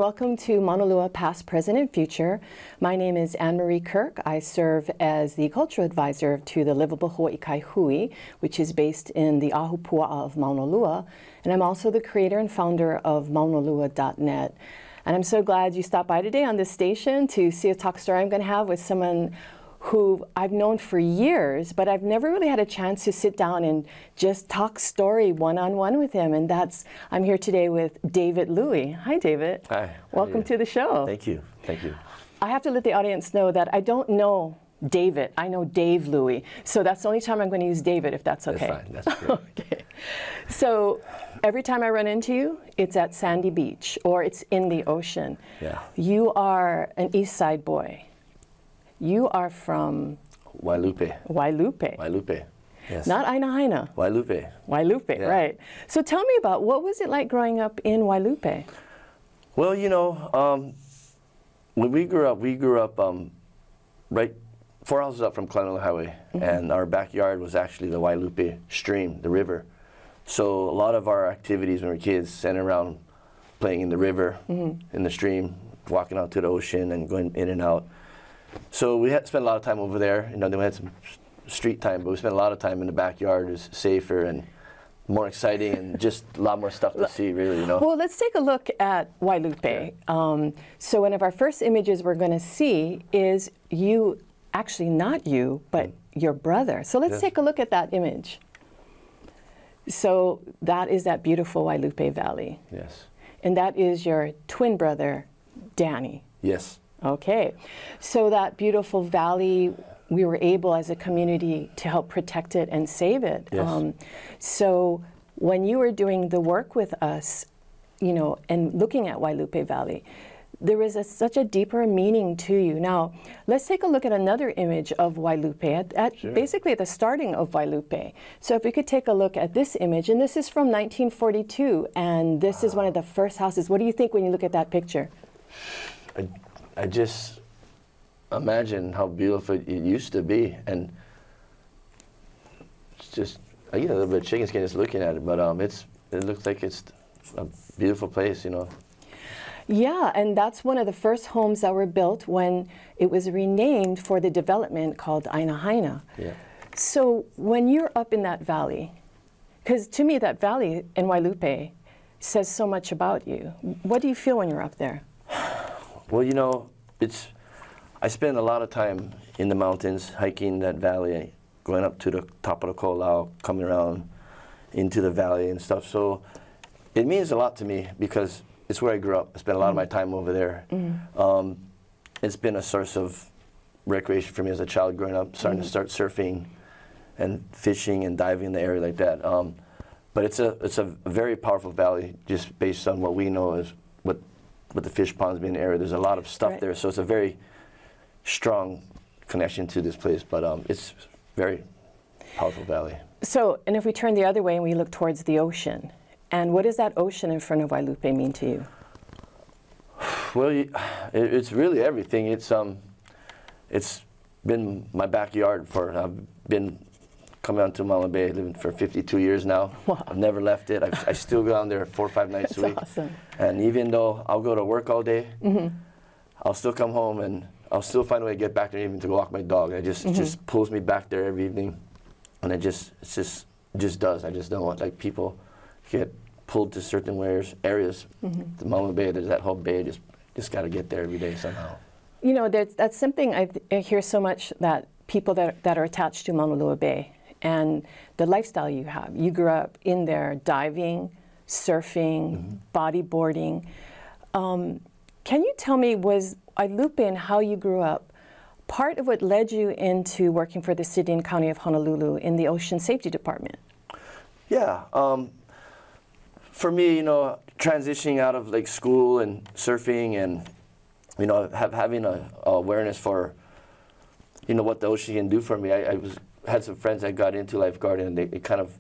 welcome to Mauna Lua Past, Present, and Future. My name is Anne-Marie Kirk. I serve as the cultural advisor to the Livable Hawaii Kaihui, which is based in the Ahupua'a of Mauna Lua. And I'm also the creator and founder of maunalua.net. And I'm so glad you stopped by today on this station to see a talk story I'm going to have with someone who I've known for years, but I've never really had a chance to sit down and just talk story one-on-one with him. And I'm here today with David Louie. Hi, David. Hi. Welcome to the show. Thank you. Thank you. I have to let the audience know that I don't know David. I know Dave Louie. So that's the only time I'm going to use David, if that's okay. That's fine. That's great. Okay. So every time I run into you, it's at Sandy Beach or it's in the ocean. Yeah. You are an East Side boy. You are from Wailupe. Wailupe. Wailupe. Yes. Not Aina Haina. Wailupe. Wailupe, Yeah. right. So tell me about, what was it like growing up in Wailupe? Well, you know, when we grew up right 4 houses up from Kalaniʻa Highway, and our backyard was actually the Wailupe stream, the river. So a lot of our activities when we were kids centered around playing in the river, in the stream, walking out to the ocean and going in and out. So we had to spend a lot of time over there. You know, then we had some street time, but we spent a lot of time in the backyard. It was safer and more exciting and just a lot more stuff to see, really, you know. Well, let's take a look at Wailupe. Yeah. So one of our first images we're going to see is you, actually not you, but your brother. So let's take a look at that image. So that is that beautiful Wailupe Valley. Yes. And that is your twin brother, Danny. Yes. Okay, so that beautiful valley, we were able as a community to help protect it and save it. Yes. So when you were doing the work with us, you know, and looking at Wailupe Valley, there was such a deeper meaning to you. Now, let's take a look at another image of Wailupe, Sure. basically at the starting of Wailupe. So if we could take a look at this image, and this is from 1942, and this is one of the first houses. What do you think when you look at that picture? I just imagine how beautiful it used to be, and it's just, I get a little bit of chicken skin just looking at it, but it looks like it's a beautiful place, you know. Yeah, and that's one of the first homes that were built when it was renamed for the development called Aina Haina. Yeah. So when you're up in that valley, because to me that valley in Wailupe says so much about you, what do you feel when you're up there? Well, you know, I spend a lot of time in the mountains, hiking that valley, going up to the top of the Ko'olau, coming around into the valley and stuff. So it means a lot to me because it's where I grew up. I spent a lot of my time over there. It's been a source of recreation for me as a child growing up, starting to start surfing and fishing and diving in the area like that. But it's a very powerful valley just based on what we know is with the fish ponds being an area. There's a lot of stuff there, so it's a very strong connection to this place, but it's very powerful valley. So, and if we turn the other way and we look towards the ocean, and what does that ocean in front of Wailupe mean to you? Well, it's really everything. It's been my backyard I've been coming out to Mauna Bay, living for 52 years now. Wow. I've never left it. I still go down there 4 or 5 nights a week. Awesome. And even though I'll go to work all day, I'll still come home and I'll still find a way to get back there, even to go walk my dog. It just pulls me back there every evening, and it just does. I just don't want, like, people get pulled to certain areas. The Mauna Bay, there's that whole bay. Just got to get there every day somehow. You know, that's something I hear so much, that people that are attached to Mauna Lua Bay and the lifestyle you have. You grew up in there diving, surfing, bodyboarding. Can you tell me, was Wailupe and how you grew up part of what led you into working for the City and County of Honolulu in the Ocean Safety Department? Yeah. For me, you know, transitioning out of like school and surfing and, you know, having a awareness for, you know, what the ocean can do for me. I had some friends that got into lifeguarding, and they kind of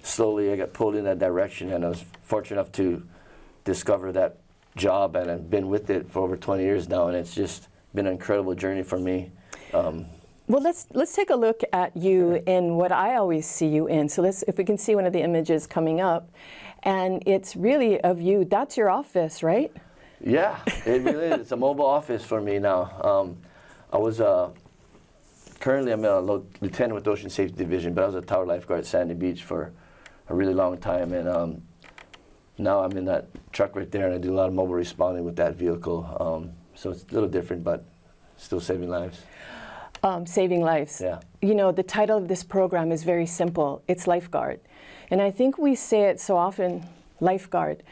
slowly, I got pulled in that direction, and I was fortunate enough to discover that job, and I've been with it for over 20 years now, and it's just been an incredible journey for me. Well, let's take a look at you in what I always see you in. So if we can see one of the images coming up, and it's really of you. That's your office, right? Yeah, it really is. It's a mobile office for me now. I was currently I'm a lieutenant with the Ocean Safety Division, but I was a tower lifeguard at Sandy Beach for a really long time, and now I'm in that truck right there, and I do a lot of mobile responding with that vehicle. So it's a little different, but still saving lives. Saving lives. Yeah. You know, the title of this program is very simple. It's lifeguard. And I think we say it so often, lifeguard.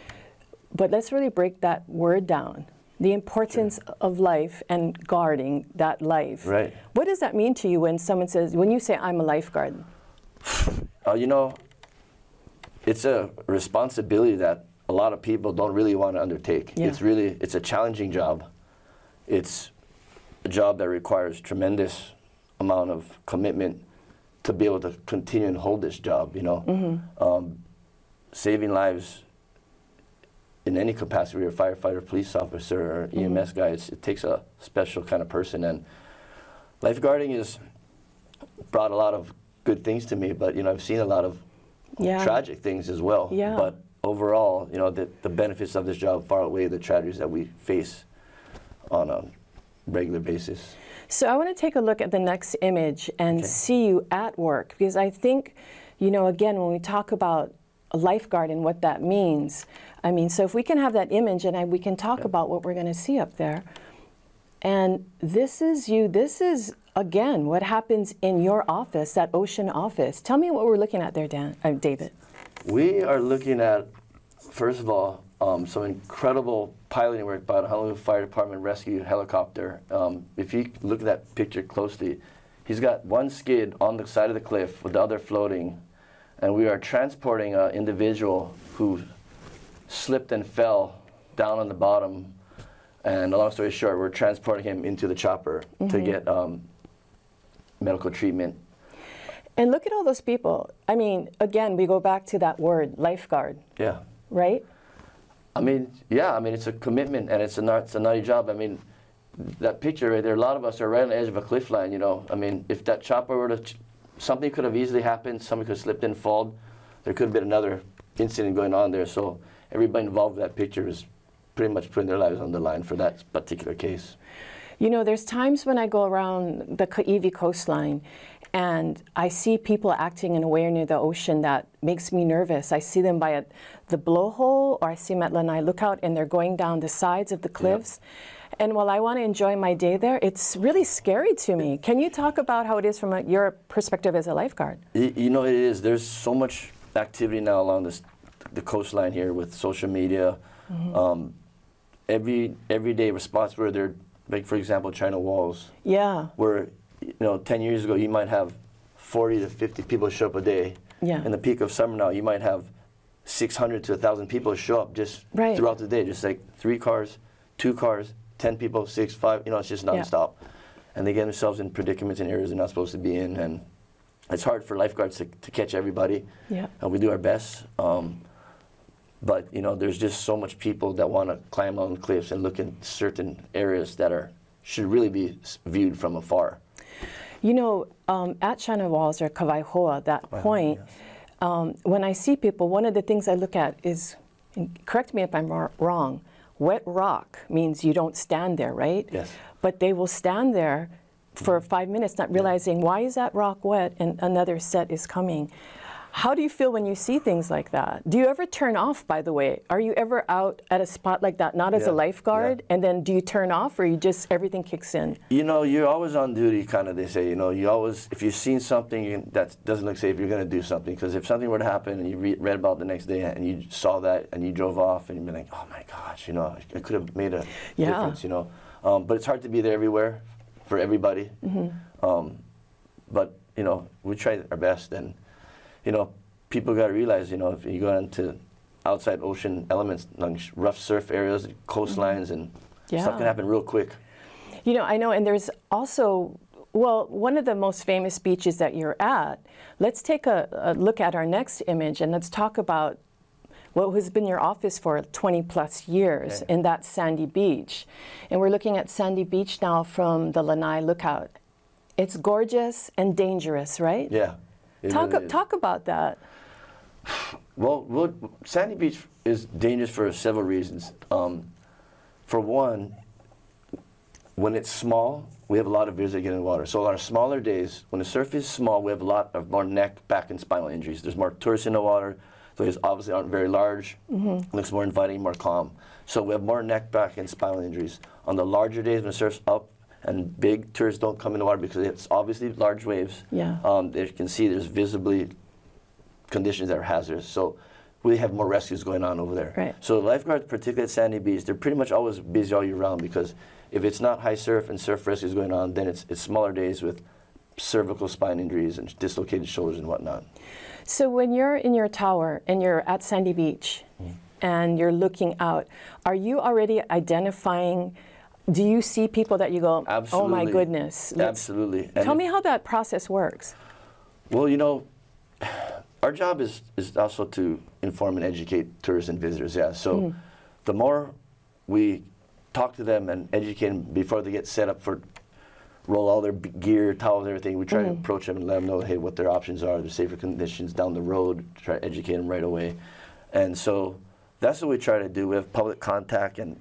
But let's really break that word down. The importance of life and guarding that life. Right. What does that mean to you when someone says, when you say, I'm a lifeguard? You know, it's a responsibility that a lot of people don't really want to undertake. Yeah. It's a challenging job. It's a job that requires tremendous amount of commitment to be able to continue and hold this job, you know. Saving lives in any capacity, you're a firefighter, police officer, or EMS guy, it takes a special kind of person. And lifeguarding has brought a lot of good things to me, but, you know, I've seen a lot of tragic things as well. Yeah. But overall, you know, the benefits of this job far outweigh the tragedies that we face on a regular basis. So I want to take a look at the next image and see you at work, because I think, you know, again, when we talk about a lifeguard and what that means, I mean, so if we can have that image and we can talk about what we're going to see up there. And this is you, this is, again, what happens in your office, that ocean office. Tell me what we're looking at there, David. We are looking at, first of all, some incredible piloting work by the Honolulu Fire Department rescue helicopter. If you look at that picture closely, he's got one skid on the side of the cliff with the other floating, and we are transporting an individual who slipped and fell down on the bottom. And long story short, we're transporting him into the chopper to get medical treatment. And look at all those people. I mean, again, we go back to that word, lifeguard. Yeah. Right? I mean, yeah, I mean, it's a commitment and it's a nutty job. I mean, that picture right there, a lot of us are right on the edge of a cliff line, you know. I mean, if that chopper were to, something could have easily happened, somebody could have slipped and fallen. There could have been another incident going on there. So everybody involved with that picture is pretty much putting their lives on the line for that particular case. You know, there's times when I go around the Kaiwi coastline and I see people acting in a way near the ocean that makes me nervous. I see them by the blowhole, or I see them at Lanai Lookout and they're going down the sides of the cliffs. Yep. And while I want to enjoy my day there, it's really scary to me. Can you talk about how it is from your perspective as a lifeguard? You know, it is. There's so much activity now along the coastline here with social media. Everyday response where they're, like, for example, China Walls. Yeah. Where, you know, 10 years ago, you might have 40 to 50 people show up a day. Yeah. In the peak of summer now, you might have 600 to 1,000 people show up just throughout the day, just like 3 cars, 2 cars, 10 people, 6, 5, you know, it's just nonstop. Yeah. And they get themselves in predicaments in areas they're not supposed to be in, and it's hard for lifeguards to catch everybody. Yeah. And we do our best. But, you know, there's just so much people that want to climb on cliffs and look in certain areas that should really be viewed from afar. You know, at China Walls or Kawaihoa, that point, when I see people, one of the things I look at is, and correct me if I'm wrong, wet rock means you don't stand there, right? Yes. But they will stand there for 5 minutes not realizing, why is that rock wet and another set is coming. How do you feel when you see things like that? Do you ever turn off, by the way? Are you ever out at a spot like that, not as a lifeguard, and then do you turn off, or you just, everything kicks in? You know, you're always on duty, kind of, they say. You know, you always, if you've seen something that doesn't look safe, you're going to do something. Because if something were to happen and you read about it the next day and you saw that and you drove off and you'd be like, oh my gosh, you know, I could have made a difference, you know. But it's hard to be there everywhere for everybody. But, you know, we try our best. And you know, people got to realize, you know, if you go into outside ocean elements, like rough surf areas, coastlines, and stuff can happen real quick. You know, I know, and there's also, well, one of the most famous beaches that you're at, let's take a look at our next image, and let's talk about what has been your office for 20 plus years, and that's Sandy Beach. And we're looking at Sandy Beach now from the Lanai Lookout. It's gorgeous and dangerous, right? Yeah. Talk about that. Well, Sandy Beach is dangerous for several reasons. for one, when it's small, we have a lot of visitors that get in the water. So on our smaller days, when the surf is small, we have a lot of more neck, back, and spinal injuries. There's more tourists in the water. So these obviously aren't very large. Looks more inviting, more calm. So we have more neck, back, and spinal injuries. On the larger days when the surf's up and big, tourists don't come in the water because it's obviously large waves. Yeah. You can see there's visibly conditions that are hazardous. So we have more rescues going on over there. Right. So lifeguards, particularly at Sandy Beach, they're pretty much always busy all year round because if it's not high surf and surf rescues going on, then it's smaller days with cervical spine injuries and dislocated shoulders and whatnot. So when you're in your tower and you're at Sandy Beach and you're looking out, are you already identifying, do you see people that you go, Absolutely. oh my goodness? Absolutely. And Tell me how that process works. Well, you know, our job is also to inform and educate tourists and visitors, yeah. So the more we talk to them and educate them before they get set up for roll all their gear, towels, everything, we try to approach them and let them know, hey, what their options are, their safer conditions down the road, try to educate them right away. And so that's what we try to do. We have public contact and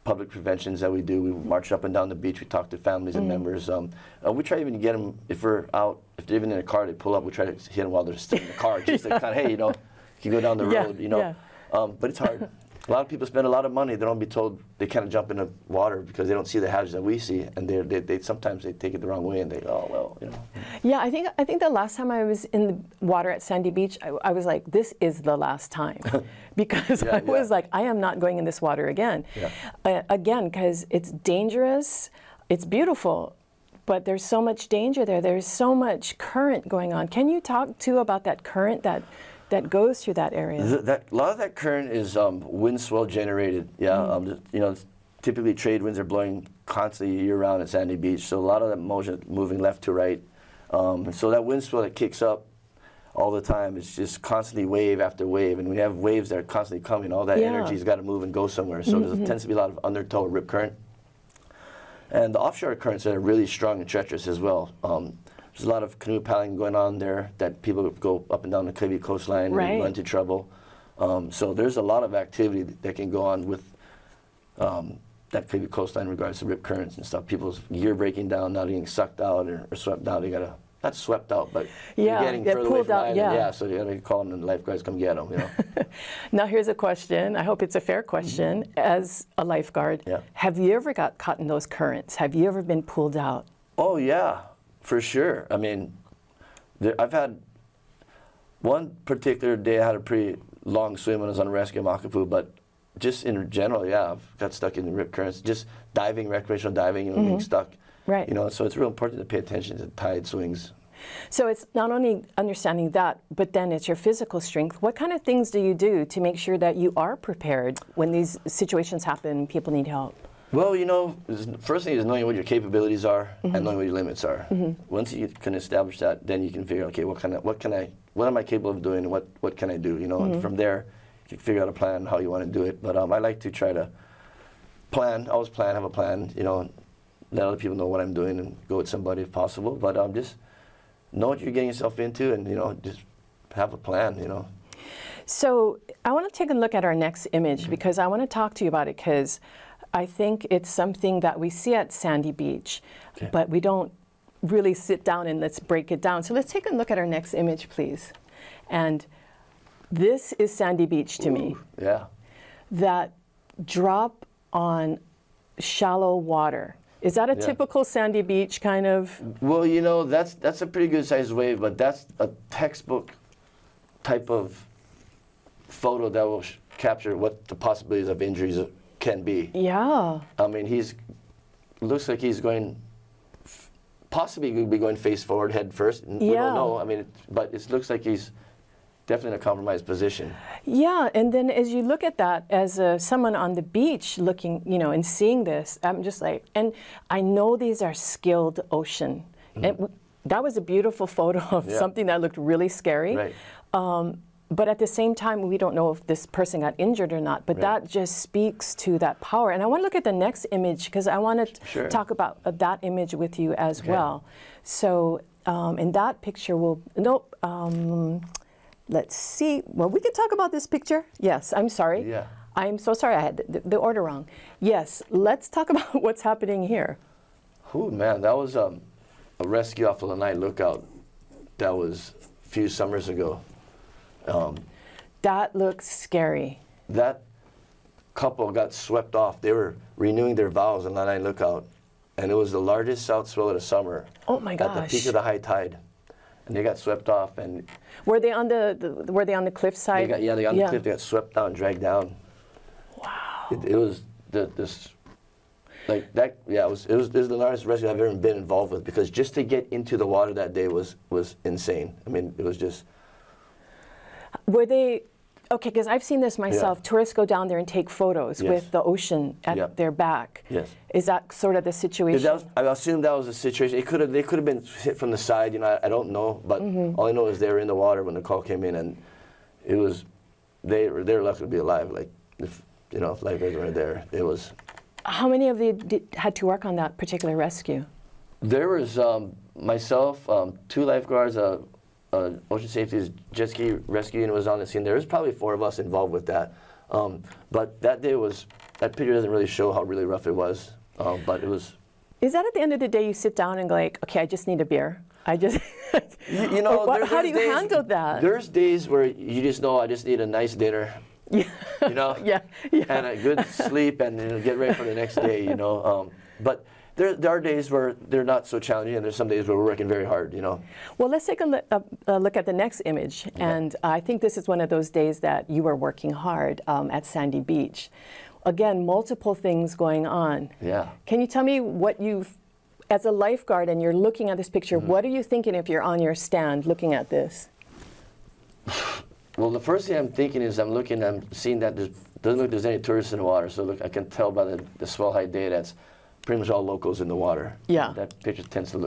public preventions that we do. We march up and down the beach. We talk to families and members. We try even to get them, if we're out, if they're even in a car, they pull up, we try to hit them while they're still in the car, just to kind of, hey, you know, you can go down the road, you know. But it's hard. A lot of people spend a lot of money. They don't be told they kind of jump in the water because they don't see the hazards that we see, and they sometimes they take it the wrong way and they go, oh well, you know. Yeah, I think the last time I was in the water at Sandy Beach, I was like, this is the last time, because I was like, I am not going in this water again. Again, because it's dangerous, it's beautiful, but there's so much danger there. There's so much current going on. Can you talk too about that current that goes through that area? A lot of that current is wind swell generated. Yeah, you know, typically trade winds are blowing constantly year-round at Sandy Beach, so a lot of that motion moving left to right. So that wind swell that kicks up all the time is just constantly wave after wave, and we have waves that are constantly coming. All that energy's got to move and go somewhere. So there tends to be a lot of undertow rip current, and the offshore currents that are really strong and treacherous as well. There's a lot of canoe paddling going on there that people go up and down the Cavite coastline and run into trouble. So there's a lot of activity that can go on with that Cavite coastline in regards to rip currents and stuff. People's gear breaking down, not getting sucked out or swept out. They gotta, not swept out, but you're getting further away from land. Yeah, so you gotta call them and the lifeguards come get them, you know. Now here's a question. I hope it's a fair question. As a lifeguard, have you ever got caught in those currents? Have you ever been pulled out? Oh yeah. For sure. I mean, I've had one particular day I had a pretty long swim when I was on rescue in Makapu, but just in general, yeah, I've got stuck in the rip currents. Just diving, recreational diving, you know, being stuck. Right. You know, so it's real important to pay attention to tide swings. So it's not only understanding that, but then it's your physical strength. What kind of things do you do to make sure that you are prepared when these situations happen, people need help? Well, you know, first thing is knowing what your capabilities are and knowing what your limits are. Once you can establish that, then you can figure out, okay, what am I capable of doing, and what can I do? You know, and from there, you can figure out a plan how you want to do it. But I like to try to always have a plan. You know, let other people know what I'm doing and go with somebody if possible. But just know what you're getting yourself into, and you know, just have a plan. You know. So I want to take a look at our next image because I want to talk to you about it because I think it's something that we see at Sandy Beach, but we don't really sit down and let's break it down. So let's take a look at our next image, please. And this is Sandy Beach to me. Yeah. That drop on shallow water. Is that a typical Sandy Beach kind of? Well, you know, that's a pretty good sized wave, but that's a textbook type of photo that will capture what the possibilities of injuries can be. Yeah. I mean, looks like he's going, possibly going to be going face forward, head first. We don't know. I mean, but it looks like he's definitely in a compromised position. Yeah, and then as you look at that, as someone on the beach looking, you know, and seeing this, I'm just like, and I know these are skilled ocean. And that was a beautiful photo of something that looked really scary. Right. But at the same time, we don't know if this person got injured or not. But that just speaks to that power. And I want to look at the next image because I want to talk about that image with you as well. So in that picture, let's see. Well, we can talk about this picture. Yes, I'm sorry. Yeah. I'm so sorry, I had the order wrong. Yes, let's talk about what's happening here. Oh man, that was a rescue off of Lanai Lookout. That was a few summers ago. That looks scary. That couple got swept off. They were renewing their vows on Lanai Lookout, and it was the largest south swell of the summer. Oh my gosh! At the peak of the high tide, and they got swept off. And were they on the cliffside? They got on the cliff. They got swept down, dragged down. Wow! It was this. Like that, yeah. It was the largest rescue I've ever been involved with, because just to get into the water that day was insane. I mean, it was just. Were they, okay? Because I've seen this myself. Yeah. Tourists go down there and take photos with the ocean at their back. Yes. Is that sort of the situation? I assume that was the situation. They could have been hit from the side. You know, I don't know, but all I know is they were in the water when the call came in, and it was they were lucky to be alive. Like if lifeguards weren't there, it was. How many of you had to work on that particular rescue? There was myself, 2 lifeguards, Ocean Safety's jet ski rescue unit was on the scene. There was probably 4 of us involved with that. But that day that picture doesn't really show how really rough it was, but it was. Is that at the end of the day you sit down and go like, okay, I just need a beer? I just, you know, how do you handle that? There's days where you just know I just need a nice dinner. Yeah. You know, and a good sleep, and get ready for the next day. You know, but there are days where they're not so challenging, and there's some days where we're working very hard. You know. Well, let's take a look at the next image, and I think this is one of those days that you were working hard at Sandy Beach. Again, multiple things going on. Yeah. Can you tell me what as a lifeguard, and you're looking at this picture, what are you thinking if you're on your stand looking at this? Well, the first thing I'm thinking is I'm seeing that doesn't look like there's any tourists in the water. So look, I can tell by the swell height day that's pretty much all locals in the water. Yeah. That picture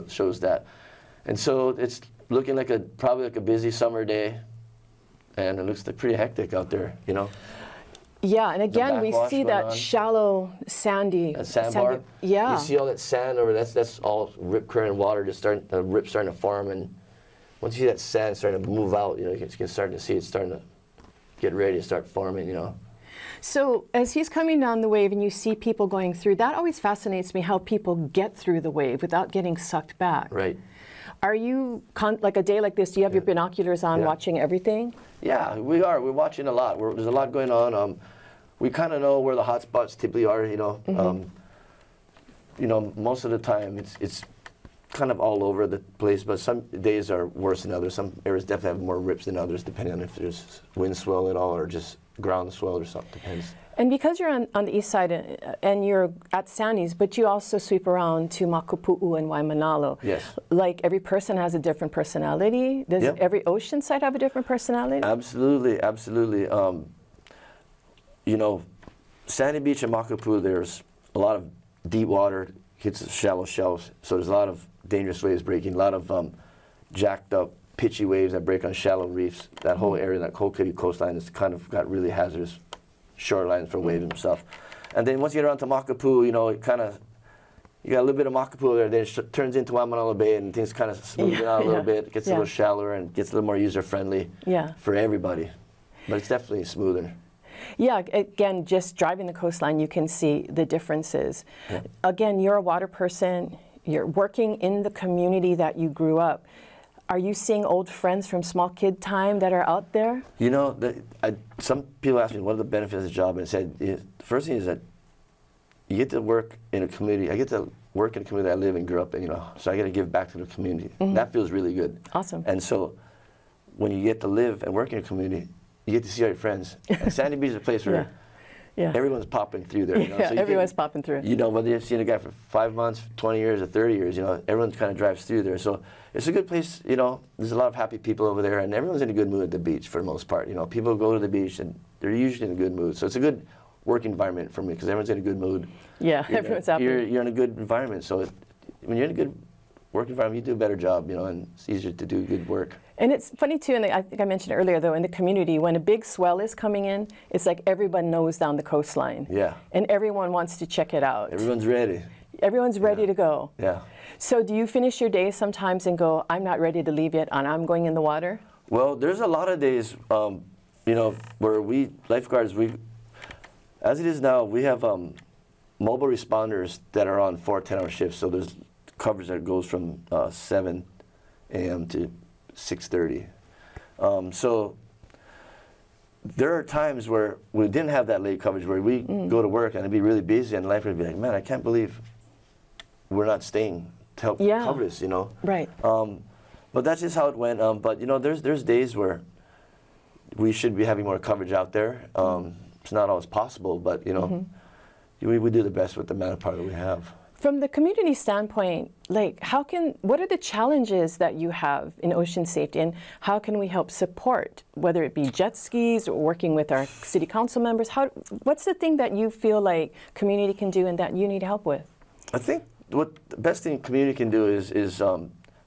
shows that. And so it's looking like probably like a busy summer day, and it looks pretty hectic out there, you know. Yeah, and again, we see that shallow, sandy. That sandbar. Yeah. You see all that sand over, that's all rip current water, just starting to form, and once you see that sand starting to move out, you know, you can start to see it starting to get ready to start forming, you know. So as he's coming down the wave and you see people going through, that always fascinates me, how people get through the wave without getting sucked back. Right. Are you, like a day like this, do you have your binoculars on watching everything? Yeah, we are. We're watching a lot. There's a lot going on. We kind of know where the hot spots typically are, you know. You know, most of the time it's kind of all over the place, but some days are worse than others. Some areas definitely have more rips than others, depending on if there's wind swell at all or just ground swell or something. Depends. And because you're on the east side and you're at Sandy's, but you also sweep around to Makapu'u and Waimanalo. Yes. Like every person has a different personality. Does every ocean site have a different personality? Absolutely, absolutely. You know, Sandy Beach and Makapu'u, there's a lot of deep water, hits shallow shelves, so there's a lot of dangerous waves breaking, a lot of jacked up, pitchy waves that break on shallow reefs. That whole area, that Kokiri coastline, has kind of got really hazardous shorelines for waves and stuff. And then once you get around to Makapu'u, you know, you got a little bit of Makapu'u there, then it turns into Waimanalo Bay, and things kind of smooth out a little bit. It gets a little shallower and gets a little more user-friendly for everybody. But it's definitely smoother. Yeah, again, just driving the coastline, you can see the differences. Yeah. Again, you're a water person. You're working in the community that you grew up. Are you seeing old friends from small kid time that are out there? You know, some people ask me, what are the benefits of the job? And I said, the first thing is that you get to work in a community. I get to work in a community that I live and grew up in, you know, so I get to give back to the community. That feels really good. Awesome. And so when you get to live and work in a community, you get to see all your friends. And Sandy Beach is a place where everyone's popping through there. You know? So everyone's popping through. You know, whether you've seen a guy for 5 months, 20 years, or 30 years, you know, everyone kind of drives through there. So it's a good place, you know, there's a lot of happy people over there, and everyone's in a good mood at the beach for the most part. You know, people go to the beach, and they're usually in a good mood. So it's a good work environment for me, because everyone's in a good mood. Yeah, everyone's happy. You're in a good environment, so when you're in a good work environment, you do a better job, you know, and it's easier to do good work. And it's funny too, and I think I mentioned earlier though, in the community, when a big swell is coming in, it's like everyone knows down the coastline. Yeah. And everyone wants to check it out. Everyone's ready. Everyone's ready to go. Yeah. So do you finish your day sometimes and go, I'm not ready to leave yet, and I'm going in the water? Well, there's a lot of days, you know, where we, lifeguards, As it is now, we have mobile responders that are on 4 10-hour shifts. So there's coverage that goes from 7 a.m. to 6:30. So there are times where we didn't have that late coverage, where we go to work and it'd be really busy, and life would be like, man, I can't believe we're not staying to help cover this, you know. Right. But that's just how it went. But you know, there's days where we should be having more coverage out there. It's not always possible, but you know, we do the best with the manpower that we have. From the community standpoint, like what are the challenges that you have in ocean safety, and how can we help support, whether it be jet skis or working with our city council members? What's the thing that you feel like community can do and that you need help with? I think what the best thing community can do is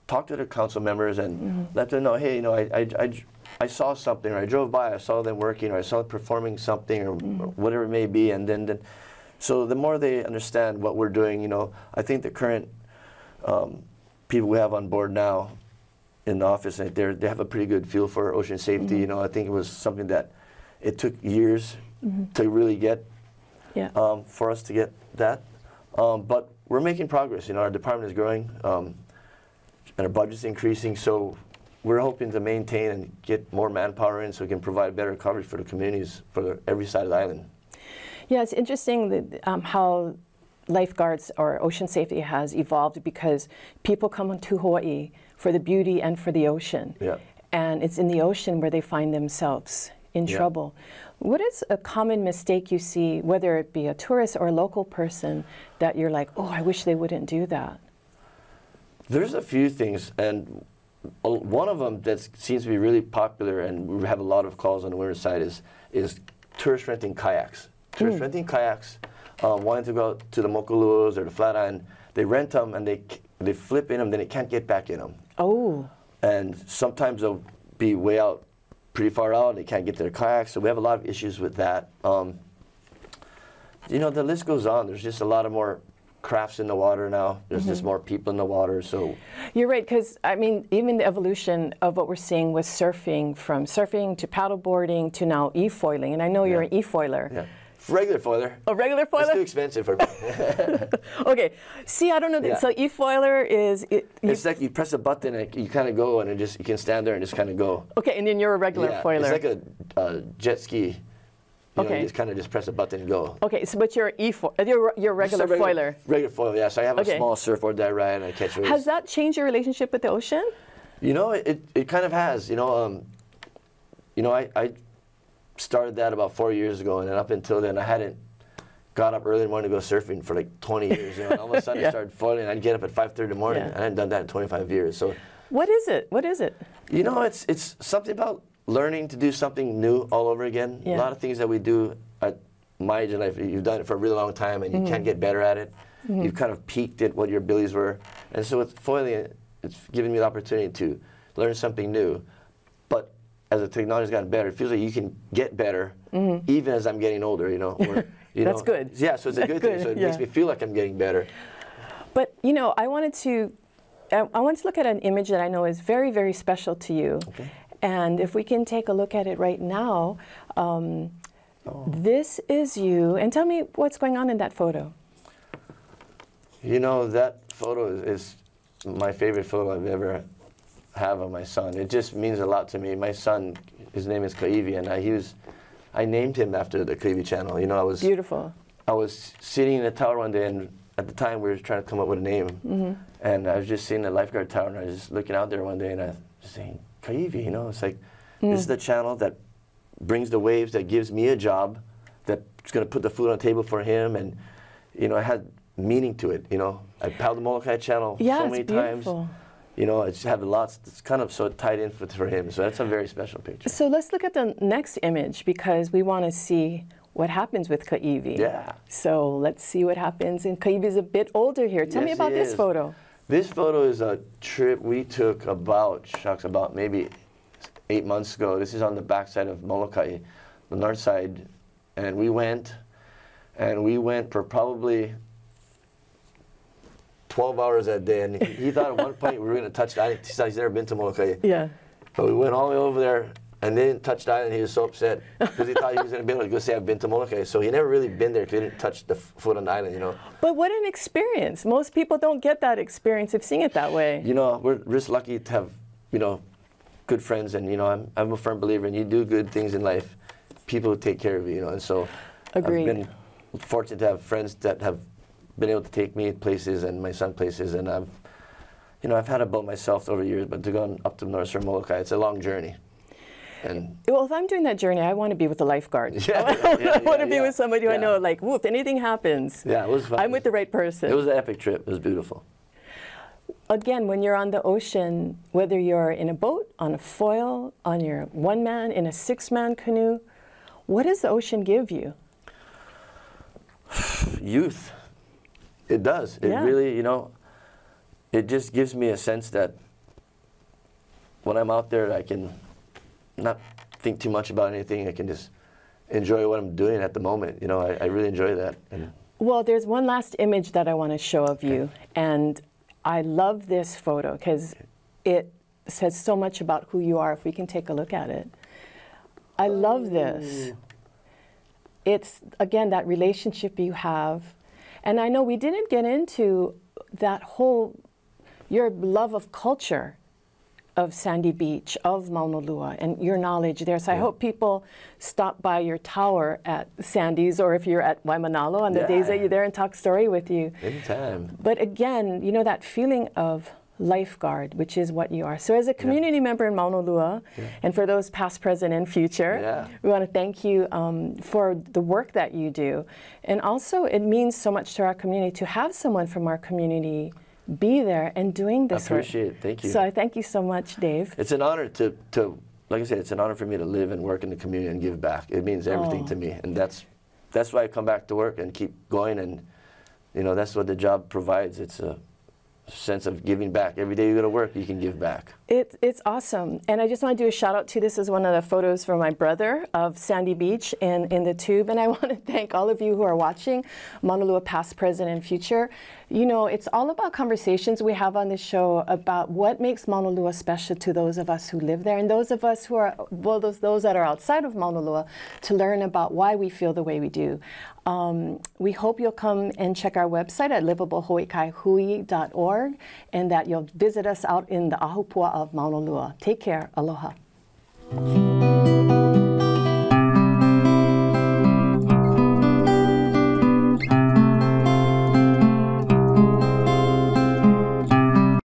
talk to their council members and let them know, hey, you know, I saw something, or I drove by, I saw them working, or I saw them performing something, or whatever it may be, and then so the more they understand what we're doing, you know, I think the current people we have on board now in the office, they have a pretty good feel for ocean safety. You know, I think it was something that it took years to really get for us to get that. But we're making progress. You know, our department is growing, and our budget's increasing. So we're hoping to maintain and get more manpower in, so we can provide better coverage for the communities for every side of the island. Yeah, it's interesting that, how lifeguards or ocean safety has evolved, because people come to Hawaii for the beauty and for the ocean. Yeah. And it's in the ocean where they find themselves in trouble. What is a common mistake you see, whether it be a tourist or a local person, that you're like, oh, I wish they wouldn't do that? There's a few things, and one of them that seems to be really popular, and we have a lot of calls on the winter side, is tourists renting kayaks. Tourists renting kayaks, wanting to go out to the Mokolu'os or the Flat Island, they rent them and they flip in them, then they can't get back in them. Oh. And sometimes they'll be way out, pretty far out, they can't get their kayaks, so we have a lot of issues with that. You know, the list goes on. There's just a lot of more crafts in the water now. There's just more people in the water, so. You're right, because I mean, even the evolution of what we're seeing with surfing, from surfing to paddleboarding to now e-foiling, and I know you're an e-foiler. Yeah. Regular foiler. A regular foiler? It's too expensive for me. Okay. See, I don't know. So e-foiler is... It's like you press a button and you kind of go, and you can stand there and just kind of go. Okay, and then you're a regular foiler. It's like a jet ski. You know, you just kind of just press a button and go. Okay, so but you're you're a regular foiler. Regular foiler, yeah. So I have a small surfboard that I ride and I catch waves. Has that changed your relationship with the ocean? You know, it kind of has. You know, I started that about 4 years ago, and then up until then I hadn't got up early in the morning to go surfing for like 20 years. You know, and all of a sudden I started foiling. I'd get up at 5:30 in the morning. I hadn't done that in 25 years. So. What is it? What is it? You know, it's something about learning to do something new all over again. A lot of things that we do at my age in life, you've done it for a really long time and you can't get better at it. You've kind of peaked at what your abilities were. And so with foiling, it's given me the opportunity to learn something new. But as the technology's gotten better, it feels like you can get better even as I'm getting older, you know. Or, That's good. Yeah, so it's a good thing. So it makes me feel like I'm getting better. But, you know, I wanted to look at an image that I know is very, very special to you. Okay. And if we can take a look at it right now, this is you. And tell me what's going on in that photo. You know, that photo is my favorite photo I've ever have of my son. It just means a lot to me. My son, his name is Kaiwi, and I named him after the Kaiwi Channel. You know, Beautiful. I was sitting in the tower one day, and at the time we were trying to come up with a name, and I was just seeing the lifeguard tower, and I was just looking out there one day, and I was saying, Kaiwi, you know, it's like, this is the channel that brings the waves, that gives me a job, that's going to put the food on the table for him, and, you know, I had meaning to it, you know. I paddled the Molokai Channel so many times. You know, I just have lots, it's kind of so tied in for him, so that's a very special picture. So let's look at the next image, because we want to see what happens with Kaiwi. Yeah. So let's see what happens, and Kaiwi's a bit older here. Tell me about this photo. This photo is a trip we took about maybe 8 months ago. This is on the backside of Molokai, the north side, and we went for probably 12 hours that day, and he thought at one point we were going to touch the island. He said he's never been to Molokai. Yeah. But we went all the way over there, And then touched the island, he was so upset because he thought he was going to be able to go say, I've been to Molokai. So he never really been there because he didn't touch the foot on the island, you know. But what an experience. Most people don't get that experience of seeing it that way. You know, we're just lucky to have, you know, good friends. And, you know, I'm a firm believer in you do good things in life, people will take care of you, you know. And so Agreed. I've been fortunate to have friends that have been able to take me places and my son places. And I've had a boat myself over years, but to go up to North Shore Molokai, it's a long journey. And well, if I'm doing that journey, I want to be with the lifeguard. Yeah, I want to be with somebody who I yeah. know, like, whoa, if anything happens, yeah, it was fun. I'm with the right person. It was an epic trip. It was beautiful. Again, when you're on the ocean, whether you're in a boat, on a foil, on your one-man, in a six-man canoe, what does the ocean give you? Youth. It does. It Yeah. really, you know, it just gives me a sense that when I'm out there, I can not think too much about anything. I can just enjoy what I'm doing at the moment. You know, I really enjoy that. And Well, there's one last image that I want to show of you, and I love this photo because it says so much about who you are. If we can take a look at it. I love this. It's, again, that relationship you have. And I know we didn't get into that whole, your love of culture of Sandy Beach, of Mauna Lua, and your knowledge there. So I hope people stop by your tower at Sandy's, or if you're at Waimanalo on the days that you're there, and talk story with you. anytime. But again, you know, that feeling of lifeguard, which is what you are. So as a community member in Mauna Lua, and for those past, present, and future, we want to thank you for the work that you do. And also, it means so much to our community to have someone from our community be there and doing this work. I appreciate it. Thank you. So I thank you so much, Dave. It's an honor to, like I said, it's an honor for me to live and work in the community and give back. It means everything to me. And that's why I come back to work and keep going. And, you know, that's what the job provides. It's a sense of giving back. Every day you go to work, you can give back. It's awesome. And I just want to do a shout out to, this is one of the photos from my brother of Sandy Beach in the tube. And I want to thank all of you who are watching Mauna Lua past, present, and future. You know, it's all about conversations we have on this show about what makes Mauna Lua special to those of us who live there, and those of us who are, well, those that are outside of Mauna Lua, to learn about why we feel the way we do. We hope you'll come and check our website at livableho'ikaihui.org, and that you'll visit us out in the Ahupua of Mauna Lua. Take care. Aloha.